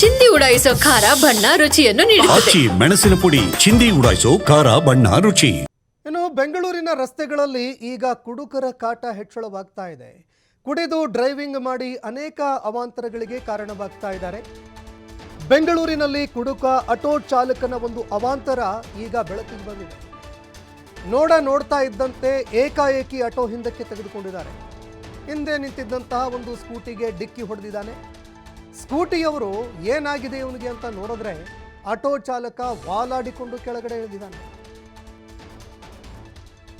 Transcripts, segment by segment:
ಚಿಂದಿ ಉಡಾಯಿಸೋ ಖಾರ ಬಣ್ಣ ರುಚಿಯನ್ನು ನೀಡುತ್ತದೆ. ಮೆಣಸಿನ ಪುಡಿ ಚಿಂದಿ ಉಡಾಯಿಸೋ ಖಾರ ಬಣ್ಣ ರುಚಿ. ಇನ್ನು ಬೆಂಗಳೂರಿನ ರಸ್ತೆಗಳಲ್ಲಿ ಈಗ ಕುಡುಕರ ಕಾಟ ಹೆಚ್ಚಳವಾಗ್ತಾ ಇದೆ. ಕುಡಿದು ಡ್ರೈವಿಂಗ್ ಮಾಡಿ ಅನೇಕ ಅವಾಂತರಗಳಿಗೆ ಕಾರಣವಾಗ್ತಾ ಇದ್ದಾರೆ. ಬೆಂಗಳೂರಿನಲ್ಲಿ ಕುಡುಕ ಆಟೋ ಚಾಲಕನ ಒಂದು ಅವಾಂತರ ಈಗ ಬೆಳಕಿಗೆ ಬಂದಿದೆ. ನೋಡ್ತಾ ಇದ್ದಂತೆ ಏಕಾಏಕಿ ಆಟೋ ಹಿಂದಕ್ಕೆ ತೆಗೆದುಕೊಂಡಿದ್ದಾರೆ. ಹಿಂದೆ ನಿಂತಿದ್ದಂತಹ ಒಂದು ಸ್ಕೂಟಿಗೆ ಡಿಕ್ಕಿ ಹೊಡೆದಿದ್ದಾನೆ. ಸ್ಕೂಟಿಯವರು ಏನಾಗಿದೆ ಇವನಿಗೆ ಅಂತ ನೋಡಿದ್ರೆ ಆಟೋ ಚಾಲಕ ವಾಲಾಡಿಕೊಂಡು ಕೆಳಗಡೆ ಇಳಿದಿದ್ದಾನೆ.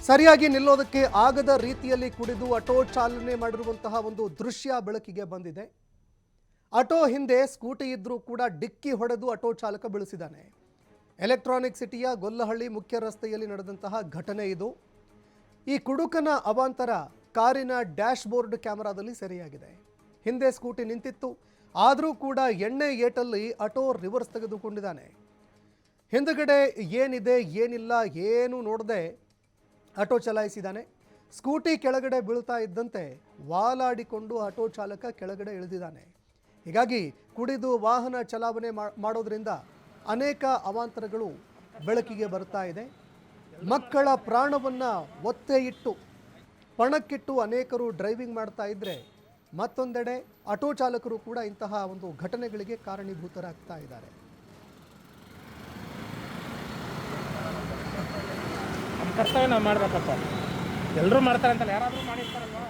ಸರಿಯಾಗಿ ನಿಲ್ಲೋದಕ್ಕೆ ಆಗದ ರೀತಿಯಲ್ಲಿ ಕುಡಿದು ಆಟೋ ಚಾಲನೆ ಮಾಡಿರುವಂತಹ ಒಂದು ದೃಶ್ಯ ಬೆಳಕಿಗೆ ಬಂದಿದೆ. ಆಟೋ ಹಿಂದೆ ಸ್ಕೂಟಿ ಇದ್ರೂ ಕೂಡ ಡಿಕ್ಕಿ ಹೊಡೆದು ಆಟೋ ಚಾಲಕ ಬೀಳಿಸಿದ್ದಾನೆ. ಎಲೆಕ್ಟ್ರಾನಿಕ್ ಸಿಟಿಯ ಗೊಲ್ಲಹಳ್ಳಿ ಮುಖ್ಯ ರಸ್ತೆಯಲ್ಲಿ ನಡೆದಂತಹ ಘಟನೆ ಇದು. ಈ ಕುಡುಕನ ಅವಾಂತರ ಕಾರಿನ ಡ್ಯಾಶ್ ಬೋರ್ಡ್ ಕ್ಯಾಮೆರಾದಲ್ಲಿ ಸೆರೆಯಾಗಿದೆ. ಹಿಂದೆ ಸ್ಕೂಟಿ ನಿಂತಿತ್ತು, ಆದರೂ ಕೂಡ ಎಣ್ಣೆ ಏಟಲ್ಲಿ ಆಟೋ ರಿವರ್ಸ್ ತೆಗೆದುಕೊಂಡಿದ್ದಾನೆ. ಹಿಂದುಗಡೆ ಏನಿದೆ ಏನಿಲ್ಲ ಏನು ನೋಡದೆ ಆಟೋ ಚಲಾಯಿಸಿದ್ದಾನೆ. ಸ್ಕೂಟಿ ಕೆಳಗಡೆ ಬೀಳ್ತಾ ಇದ್ದಂತೆ ವಾಲಾಡಿಕೊಂಡು ಆಟೋ ಚಾಲಕ ಕೆಳಗಡೆ ಇಳಿದಿದ್ದಾನೆ. ಹೀಗಾಗಿ ಕುಡಿದು ವಾಹನ ಚಲಾವಣೆ ಮಾಡೋದ್ರಿಂದ ಅನೇಕ ಅವಾಂತರಗಳು ಬೆಳಕಿಗೆ ಬರ್ತಾ ಇದೆ. ಮಕ್ಕಳ ಪ್ರಾಣವನ್ನು ಒತ್ತೆ ಇಟ್ಟು ಪಣಕ್ಕಿಟ್ಟು ಅನೇಕರು ಡ್ರೈವಿಂಗ್ ಮಾಡ್ತಾ ಇದ್ದರೆ, ಮತ್ತೊಂದೆಡೆ ಆಟೋ ಚಾಲಕರು ಕೂಡ ಇಂತಹ ಒಂದು ಘಟನೆಗಳಿಗೆ ಕಾರಣೀಭೂತರಾಗ್ತಾ ಇದ್ದಾರೆ. ಕರ್ತವ್ಯ ನಾವು ಮಾಡಬೇಕಪ್ಪ. ಎಲ್ಲರೂ ಮಾಡ್ತಾರೆ ಅಂತಲ್ಲ, ಯಾರಾದರೂ ಮಾಡಿರ್ತಾರಲ್ವ.